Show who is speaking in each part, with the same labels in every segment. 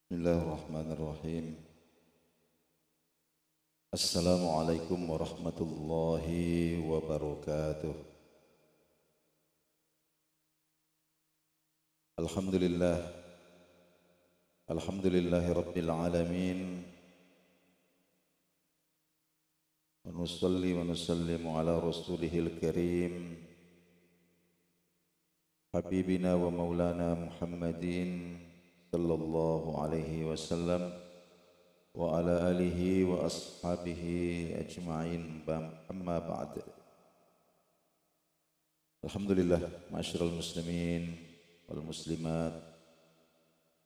Speaker 1: Bismillahirrahmanirrahim. Assalamualaikum warahmatullahi wabarakatuh. Alhamdulillah. Alhamdulillahi rabbil alamin. Wa nusalli wa nusallimu ala rasulihil karim. Habibina wa maulana Muhammadin sallallahu alaihi wasallam wa ala alihi wa ashabihi ajma'in, amma ba'd. Alhamdulillah, ma'asyiral muslimin wal muslimat,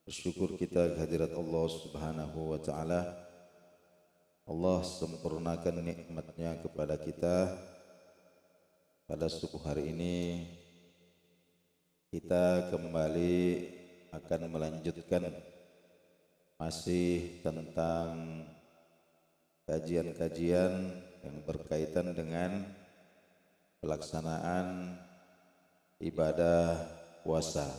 Speaker 1: bersyukur kita kehadirat Allah subhanahu wa ta'ala. Allah sempurnakan nikmatnya kepada kita. Pada subuh hari ini kita kembali akan melanjutkan masih tentang kajian-kajian yang berkaitan dengan pelaksanaan ibadah puasa.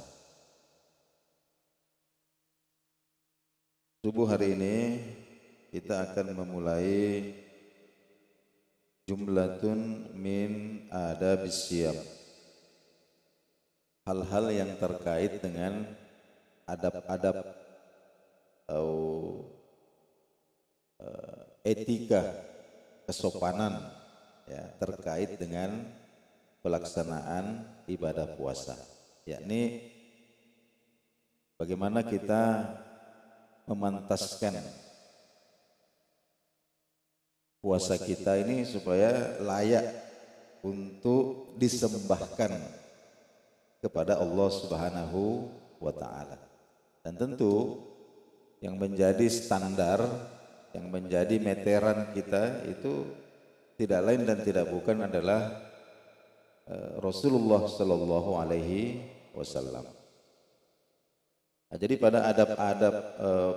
Speaker 1: Subuh hari ini kita akan memulai jumlatun min adabis siyam, hal-hal yang terkait dengan adab-adab atau etika kesopanan ya, terkait dengan pelaksanaan ibadah puasa, yakni bagaimana kita memantaskan puasa kita ini supaya layak untuk disembahkan kepada Allah Subhanahu wa ta'ala. Dan tentu yang menjadi standar, yang menjadi meteran kita itu tidak lain dan tidak bukan adalah Rasulullah sallallahu alaihi wasallam. Nah, jadi pada adab-adab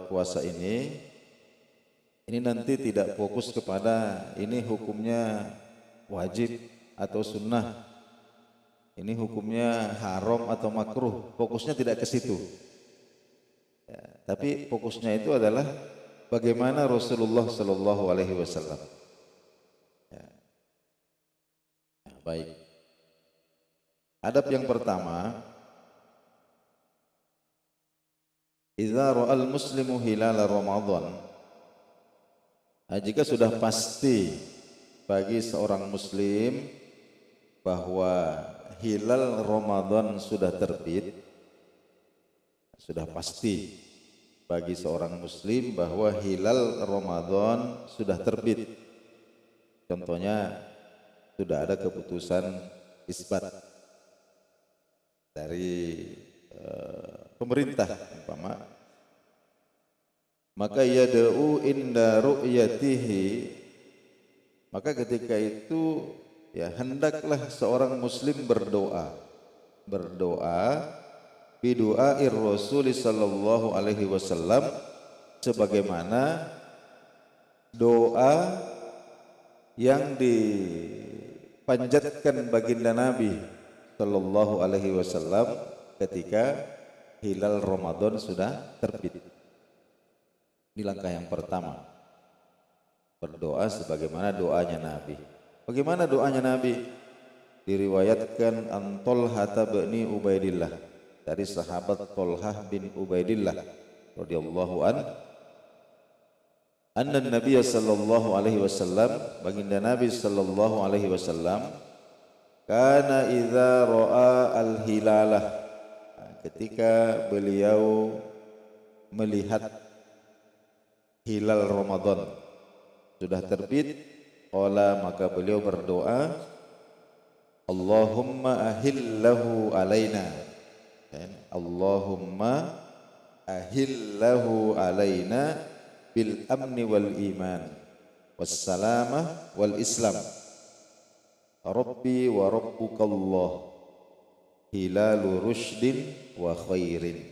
Speaker 1: puasa ini nanti tidak fokus kepada ini hukumnya wajib atau sunnah, ini hukumnya haram atau makruh, fokusnya tidak ke situ. Ya, tapi fokusnya itu adalah bagaimana Rasulullah Sallallahu Alaihi Wasallam. Ya. Ya, baik. Adab yang pertama, idza ra'al muslimu hilal Ramadan. Nah, jika sudah pasti bagi seorang muslim bahwa hilal Ramadan sudah terbit, sudah pasti bagi seorang muslim bahwa hilal Ramadan sudah terbit. Contohnya sudah ada keputusan isbat dari pemerintah umpama, maka yad'u inda ru'yatihi, maka ketika itu ya hendaklah seorang muslim berdoa bidu'air Rasul sallallahu alaihi wasallam, sebagaimana doa yang dipanjatkan baginda Nabi sallallahu alaihi wasallam ketika hilal Ramadan sudah terbit. Ini langkah yang pertama, berdoa sebagaimana doanya Nabi. Bagaimana doanya Nabi? Diriwayatkan an Tolhah bin Ubaidillah, dari sahabat Tolhah bin Ubaidillah radhiyallahu anna Nabi sallallahu alaihi wasallam, baginda Nabi sallallahu alaihi wasallam, kana idza ra'a al-hilalah, ketika beliau melihat hilal Ramadan sudah terbit, qala, maka beliau berdoa, Allahumma ahillahu alaina, Allahumma ahillahu alaina bil amni wal iman was salamah wal islam, Rabbi wa rabbukallah hilalu rushdin wa khairin.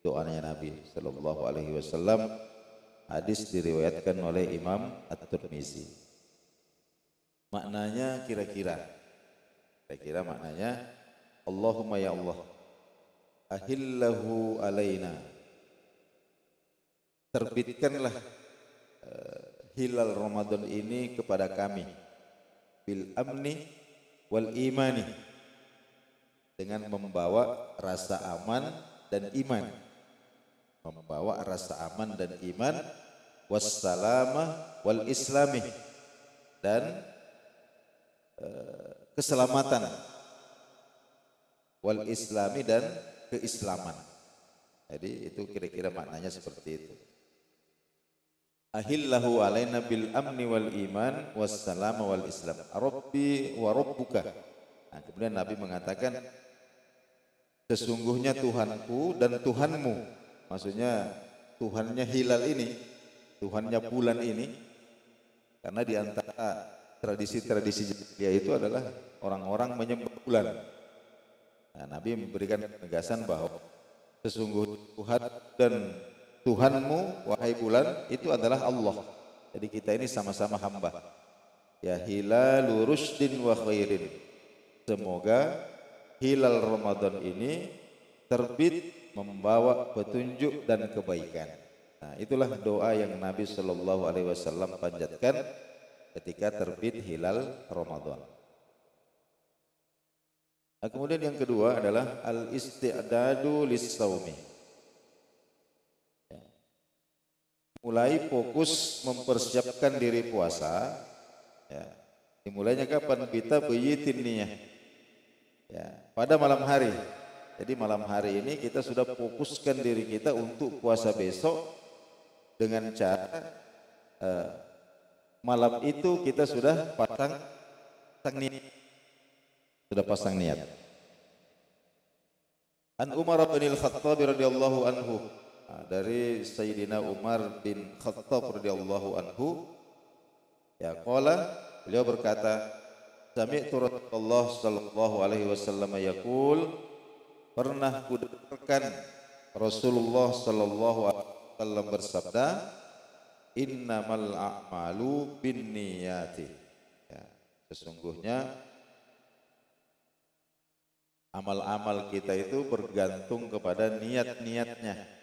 Speaker 1: Doanya Nabi sallallahu alaihi wasallam, hadis diriwayatkan oleh Imam At-Tirmizi. Maknanya kira-kira maknanya, Allahumma ya Allah, ahillahu alaina, terbitkanlah hilal Ramadan ini kepada kami bil amni wal imani, dengan membawa rasa aman dan iman, membawa rasa aman dan iman, wassalama wal islami, dan keselamatan, wal islami, dan keislaman. Jadi itu kira-kira maknanya seperti itu. Ahillahu alaina bil amni wal iman wassalama wal islam. Rabbi wa rabbuka. Nah, kemudian Nabi mengatakan, sesungguhnya Tuhanku dan Tuhanmu. Maksudnya Tuhannya hilal ini, Tuhannya bulan ini. Karena di antara tradisi-tradisi jahiliyah itu adalah orang-orang menyembah bulan. Nah, Nabi memberikan penegasan bahwa sesungguhnya Tuhan dan Tuhanmu, wahai bulan, itu adalah Allah. Jadi kita ini sama-sama hamba. Ya hilalu rusdin wa khairin. Semoga hilal Ramadan ini terbit membawa petunjuk dan kebaikan. Nah, itulah doa yang Nabi Shallallahu Alaihi Wasallam panjatkan ketika terbit hilal Ramadan. Nah, kemudian yang kedua adalah al-isti'dadu lis-saumi. Mulai fokus mempersiapkan diri puasa. Ya. Dimulainya kapan? Kita bayitin niyah. Ya, pada malam hari. Jadi malam hari ini kita sudah fokuskan diri kita untuk puasa besok dengan cara malam itu kita sudah pasang niat. Sudah pasang niat. An Umar bin Al-Khattab radhiyallahu anhu, dari Sayyidina Umar bin Khattab radhiyallahu anhu, ya qala, beliau berkata, sami'tu Rasulullah sallallahu alaihi wasallam yaqul, pernah kudengarkan Rasulullah sallallahu alaihi wasallam bersabda, innamal a'malu binniyati. Ya, sesungguhnya amal-amal kita itu bergantung kepada niat-niatnya.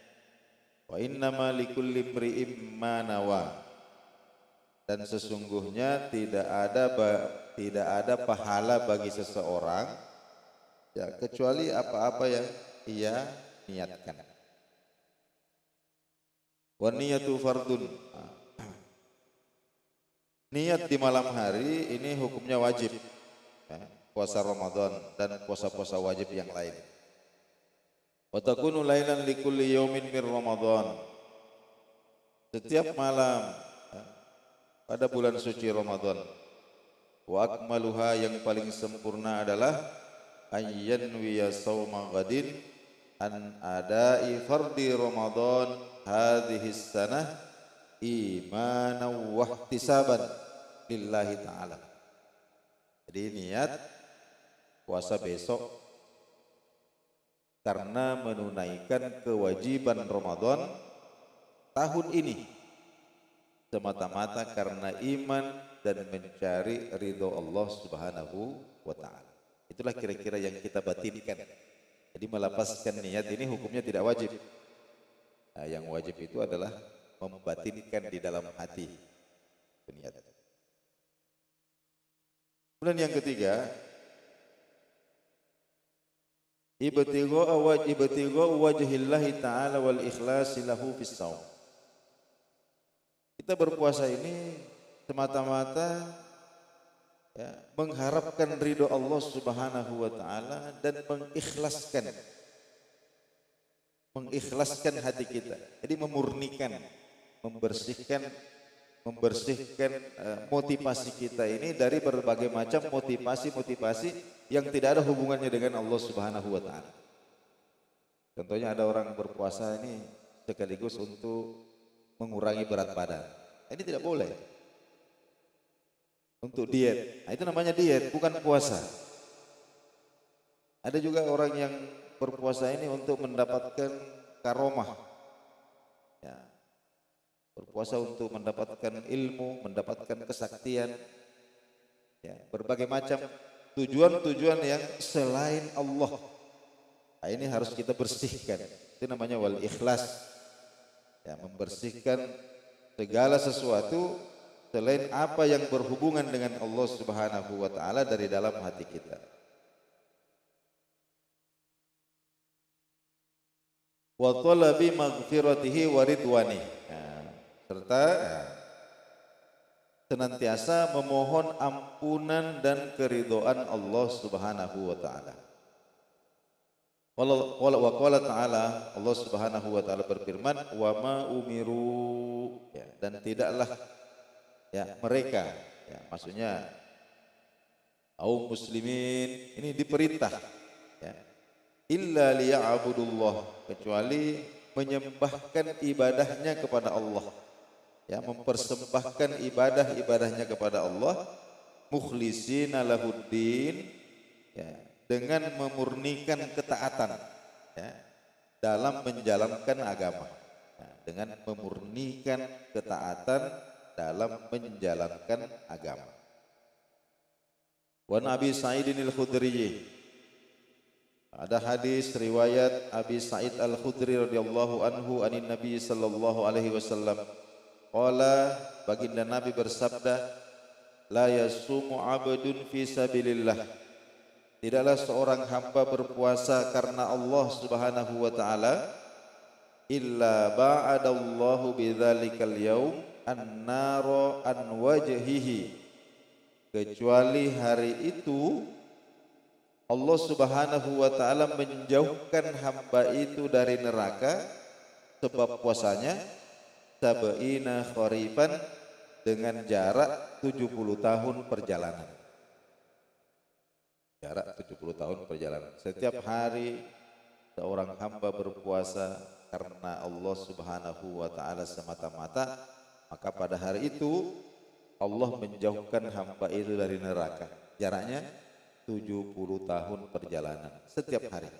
Speaker 1: Wa innama likulli imri'in ma nawa. Dan sesungguhnya tidak ada pahala bagi seseorang, ya, kecuali apa-apa yang ia niatkan. Wa niyatu fardun. Niat di malam hari ini hukumnya wajib, ya, puasa Ramadan dan puasa-puasa wajib yang lain. Wa takunu lailan likulli yaumin min Ramadan. Setiap malam, ya, pada bulan suci Ramadan. Wa akmaluha, yang paling sempurna adalah ayyanwiya sauma ghadin an adai fardi Ramadan hadhihi sanah imanan wa ihtisaban lillahi ta'ala. Jadi niat puasa besok karena menunaikan kewajiban Ramadan tahun ini semata-mata karena iman dan mencari ridho Allah Subhanahu wa ta'ala. Itulah kira-kira yang kita batinkan. Jadi melepaskan niat ini hukumnya tidak wajib. Nah, yang wajib itu adalah membatinkan di dalam hati niat. Kemudian yang ketiga, ibtigha wajhillahi ta'ala wal ikhlasi lahu fis shaum. Kita berpuasa ini semata-mata, ya, mengharapkan ridho Allah Subhanahu wa ta'ala dan mengikhlaskan hati kita. Jadi memurnikan, membersihkan motivasi kita ini dari berbagai macam motivasi yang tidak ada hubungannya dengan Allah Subhanahu wa ta'ala. Contohnya ada orang berpuasa ini sekaligus untuk mengurangi berat badan. Ini tidak boleh. Untuk diet. Nah, itu namanya diet, bukan puasa. Ada juga orang yang berpuasa ini untuk mendapatkan karomah. Ya. Berpuasa untuk mendapatkan ilmu, mendapatkan kesaktian. Ya, berbagai macam tujuan-tujuan yang selain Allah. Nah, ini harus kita bersihkan. Itu namanya wal ikhlas. ya, membersihkan segala sesuatu selain apa yang berhubungan dengan Allah Subhanahu wa taala dari dalam hati kita. Wa talabi maghfiratihi wa ridwani. Serta senantiasa memohon ampunan dan keridhaan Allah Subhanahu wa taala. Wa qala ta'ala, Allah Subhanahu wa taala berfirman, wa ma umiru, ya, dan tidaklah ya mereka, ya, maksudnya kaum muslimin ini diperintah, ya, illa liya'budullah, kecuali menyembahkan ibadahnya kepada Allah, ya, mempersembahkan ibadahnya kepada Allah, mukhlisina lahuddin, ya, dengan memurnikan ketaatan, ya, dalam menjalankan agama, ya, dengan memurnikan ketaatan dalam menjalankan agama. Wa Nabi Sa'id al-Khudri, ada hadis riwayat Abi Sa'id al-Khudri radhiyallahu anhu anin Nabi sallallahu alaihi wasallam, qala, baginda Nabi bersabda, la yasumu 'abdun fi sabilillah, tidaklah seorang hamba berpuasa karena Allah Subhanahu wa taala, illa ba'adallahu bidzalikal yaum an-nara an wajhihi, kecuali hari itu Allah Subhanahu wa taala menjauhkan hamba itu dari neraka sebab puasanya sab'ina kharifan, dengan jarak 70 tahun perjalanan. Jarak 70 tahun perjalanan. Setiap hari seorang hamba berpuasa karena Allah Subhanahu wa taala semata-mata, maka pada hari itu Allah menjauhkan hamba itu dari neraka. Jaraknya 70 tahun perjalanan setiap hari.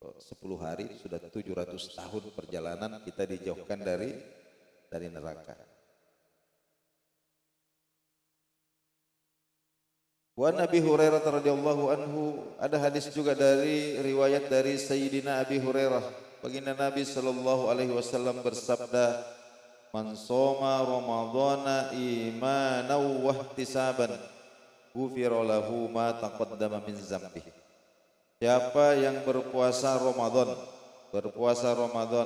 Speaker 1: 10 hari sudah 700 tahun perjalanan kita dijauhkan dari neraka. Wa Nabi Hurairah radhiyallahu anhu, ada hadis juga dari riwayat dari Sayyidina Abi Hurairah, baginda Nabi sallallahu alaihi wasallam bersabda, man shoma ramadhana imanan wa ihtisaban ghufira lahu ma taqaddama min dzambi. Siapa yang berpuasa Ramadan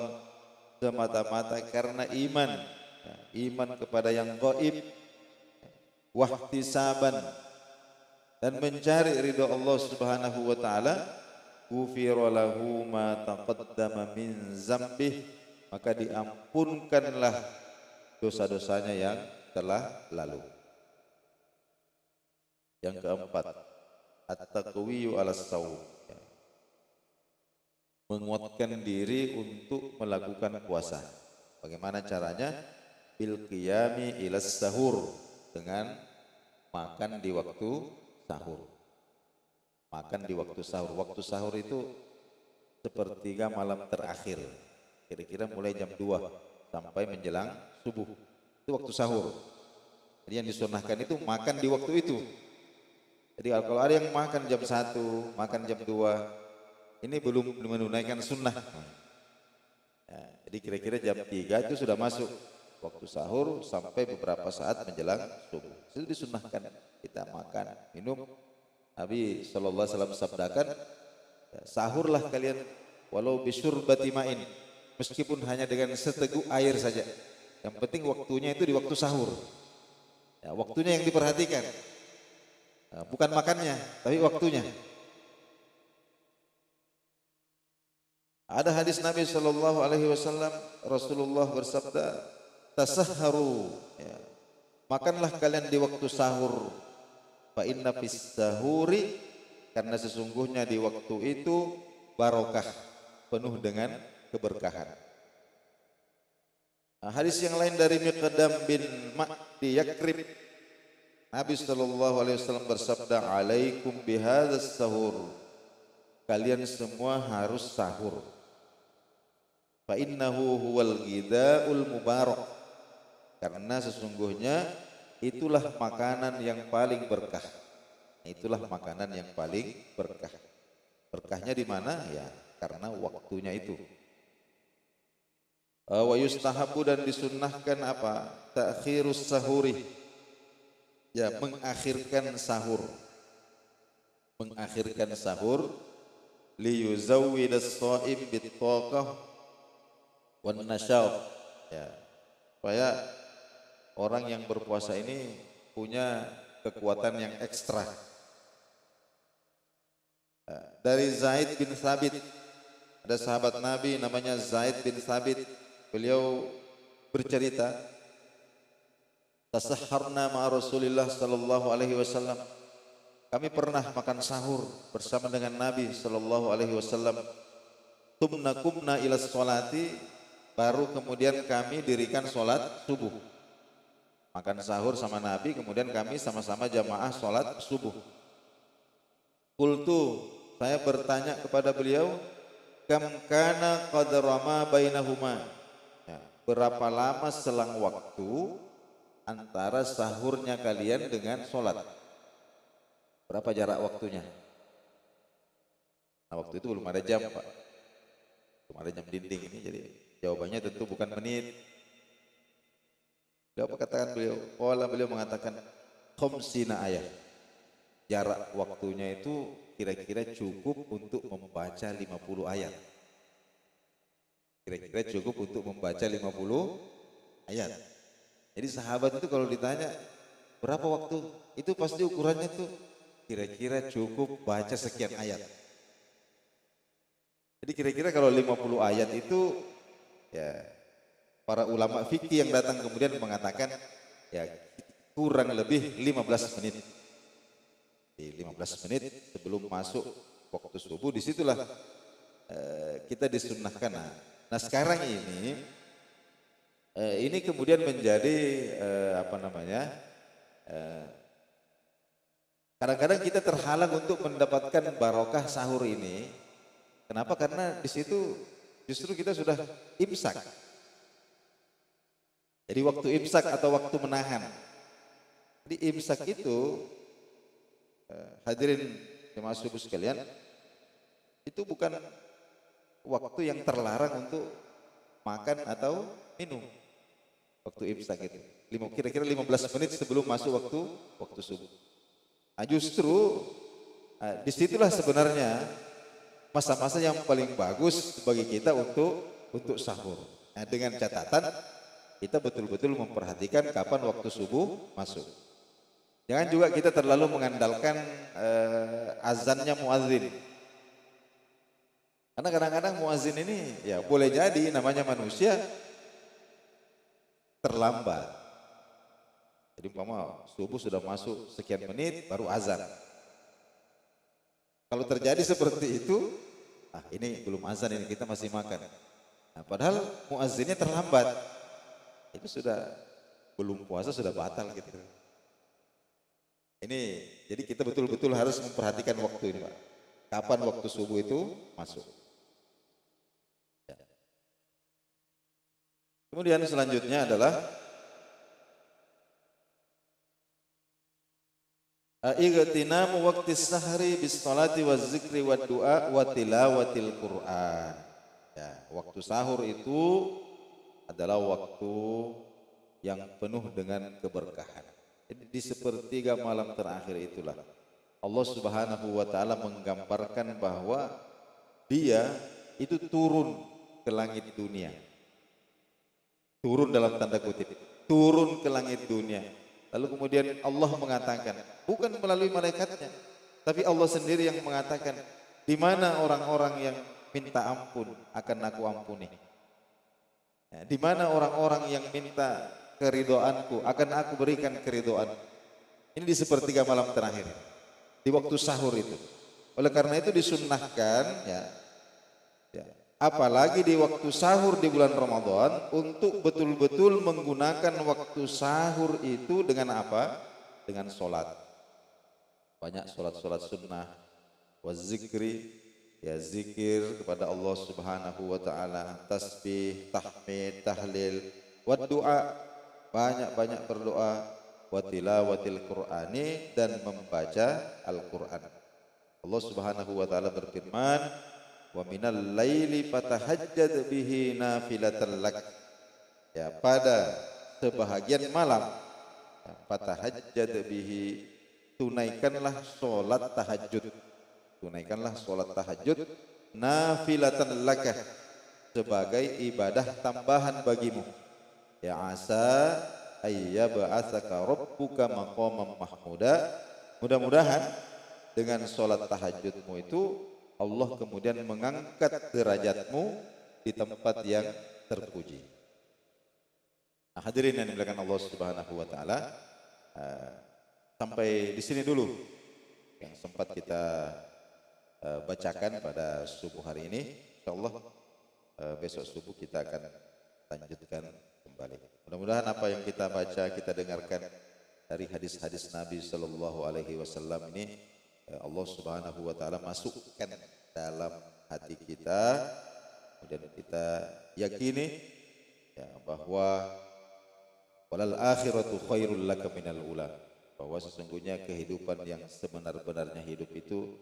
Speaker 1: semata-mata karena iman, iman kepada yang gaib, wa ihtisaban, dan mencari ridha Allah Subhanahu wa taala, ghufira lahu ma taqaddama min dzambih, maka diampunkanlah dosa-dosanya yang telah lalu. Yang keempat, at-taqwiyu 'alas shaum, menguatkan diri untuk melakukan puasa. Bagaimana caranya? Bil qiyami ilas sahur, dengan makan di waktu sahur. Makan di waktu sahur. Waktu sahur itu sepertiga malam terakhir, kira-kira mulai jam 2 sampai menjelang subuh, itu waktu sahur. Jadi yang disunahkan itu makan di waktu itu. Jadi kalau ada yang makan jam 1, makan jam 2, ini belum menunaikan sunnah. Ya, jadi kira-kira jam 3 itu sudah masuk waktu sahur sampai beberapa saat menjelang subuh. Itu disunahkan kita makan, minum. Nabi sallallahu alaihi wasallam sabdakan, sahurlah kalian walau bisyurbati ma'in, meskipun hanya dengan seteguk air saja. Yang penting waktunya itu di waktu sahur. Ya, waktunya yang diperhatikan. Bukan makannya, tapi waktunya. Ada hadis Nabi sallallahu alaihi wasallam, Rasulullah bersabda, tasahharu, ya, makanlah kalian di waktu sahur, fa inna fis sahuri, karena sesungguhnya di waktu itu barokah, penuh dengan keberkahan. Hadis yang lain dari Miqdam bin Ma'di Yakrib, Nabi sallallahu alaihi wasallam bersabda, alaikum bihadzas sahur, kalian semua harus sahur. Fa innahu huwal ghidhaul mubarak, karena sesungguhnya itulah makanan yang paling berkah. Itulah makanan yang paling berkah. Berkahnya di mana? Ya, karena waktunya itu. Wa yustahabu, dan disunnahkan apa? Ta'khirus sahuri, ya, mengakhirkan sahur. Mengakhirkan sahur liyuzawwidas shaim bittaqah wan nasyab, ya, supaya orang yang berpuasa ini punya kekuatan yang ekstra. Dari Zaid bin Thabit, ada sahabat Nabi namanya Zaid bin Thabit, beliau bercerita, tasahharna ma Rasulillah sallallahu alaihi wasallam, kami pernah makan sahur bersama dengan Nabi sallallahu alaihi wasallam. Tumna kumna ila sholati, baru kemudian kami dirikan sholat subuh. Makan sahur sama Nabi, kemudian kami sama-sama jamaah sholat subuh. Qultu, saya bertanya kepada beliau, kam kana qadrama bainahuma, ya, berapa lama selang waktu antara sahurnya kalian dengan sholat? Berapa jarak waktunya? Nah, waktu itu belum ada jam, Pak. Belum ada jam dinding ini, jadi jawabannya tentu bukan menit. Beliau katakan, beliau mengatakan khamsina ayat. Jarak waktunya itu kira-kira cukup untuk membaca 50 ayat. Kira-kira cukup untuk membaca 50 ayat. Jadi sahabat itu kalau ditanya berapa waktu, itu pasti ukurannya tuh kira-kira cukup baca sekian ayat. Jadi kira-kira kalau 50 ayat itu, ya, para ulama fikih yang datang kemudian mengatakan, ya, kurang lebih 15 menit. Di 15 menit sebelum masuk waktu subuh, disitulah kita disunnahkan. Nah sekarang ini kemudian menjadi kadang-kadang kita terhalang untuk mendapatkan barokah sahur ini. Kenapa? Karena di situ justru kita sudah imsak. Jadi waktu imsak atau waktu menahan. Jadi imsak itu, hadirin jemaah subuh sekalian, itu bukan waktu yang terlarang untuk makan atau minum. Waktu imsak itu kira-kira 15 menit sebelum masuk waktu subuh. Nah, justru disitulah sebenarnya masa-masa yang paling bagus bagi kita untuk sahur. Nah, dengan catatan kita betul-betul memperhatikan kapan waktu subuh masuk. Jangan juga kita terlalu mengandalkan azannya muadzin. Karena kadang-kadang muadzin ini, ya, boleh jadi namanya manusia terlambat. Jadi umpama subuh sudah masuk sekian menit baru azan. Kalau terjadi seperti itu, ini belum azan, ini kita masih makan. Nah, padahal muazzinnya terlambat. Itu sudah belum puasa, sudah batal gitu. Ini jadi kita betul-betul harus memperhatikan waktu ini, Pak. Kapan waktu subuh itu masuk. Ya. Kemudian selanjutnya adalah ightinamu waqtis sahri bis salati waz zikri wad du'a wa tilawatil Qur'an. Ya, waktu sahur itu adalah waktu yang penuh dengan keberkahan. Jadi di sepertiga malam terakhir itulah Allah Subhanahu wa taala menggambarkan bahwa Dia itu turun ke langit dunia. Turun dalam tanda kutip, turun ke langit dunia. Lalu kemudian Allah mengatakan, bukan melalui malaikatnya, tapi Allah sendiri yang mengatakan, di mana orang-orang yang minta ampun akan aku ampuni. Di mana orang-orang yang minta keridhoanku akan aku berikan keridhoan. Ini di sepertiga malam terakhir, di waktu sahur itu. Oleh karena itu disunnahkan, ya, apalagi di waktu sahur di bulan Ramadan, untuk betul-betul menggunakan waktu sahur itu dengan apa? Dengan sholat. Banyak sholat-sholat sunnah, wazikri, ya, zikir kepada Allah Subhanahu wa taala, tasbih, tahmid, tahlil, wad du'a, banyak-banyak berdoa, wa tilawatil Qur'ani, dan membaca Al-Qur'an. Allah Subhanahu wa taala berfirman, wa minal laili fatahajjad bihi nafilatan lak. Ya, pada sebahagian malam, ya, fatahajjad bihi, tunaikanlah salat tahajud. Tunaikanlah salat tahajud nafilatan lak, sebagai ibadah tambahan bagimu. Ya asa ayyab'atsaka rabbuka maqaman mahmuda. Mudah-mudahan dengan salat tahajudmu itu Allah kemudian mengangkat derajatmu di tempat yang terpuji. Nah, hadirin yang dimuliakan Allah Subhanahu wa taala, sampai di sini dulu yang sempat kita bacakan pada subuh hari ini. Insyaallah besok subuh kita akan lanjutkan kembali. Mudah-mudahan apa yang kita baca, kita dengarkan dari hadis-hadis Nabi Sallallahu Alaihi Wasallam ini, Allah Subhanahu Wa Taala masukkan dalam hati kita, kemudian kita yakini ya, bahwa walal akhiratu khairul laka minal ula, bahwa sesungguhnya kehidupan yang sebenar-benarnya hidup itu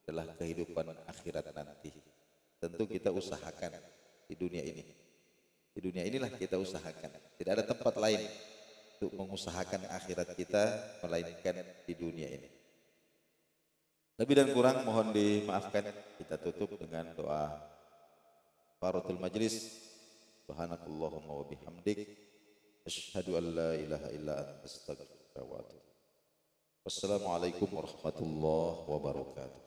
Speaker 1: adalah kehidupan akhirat nanti. Tentu kita usahakan di dunia ini. Di dunia inilah kita usahakan. Tidak ada tempat lain untuk mengusahakan akhirat kita melainkan di dunia ini. Lebih dan kurang mohon dimaafkan. Kita tutup dengan doa kafaratul majlis. Subhanakallahumma wa bihamdik, asyhadu an la ilaha illa anta, astaghfiruka wa atubu ilaik. Wassalamualaikum warahmatullahi wabarakatuh.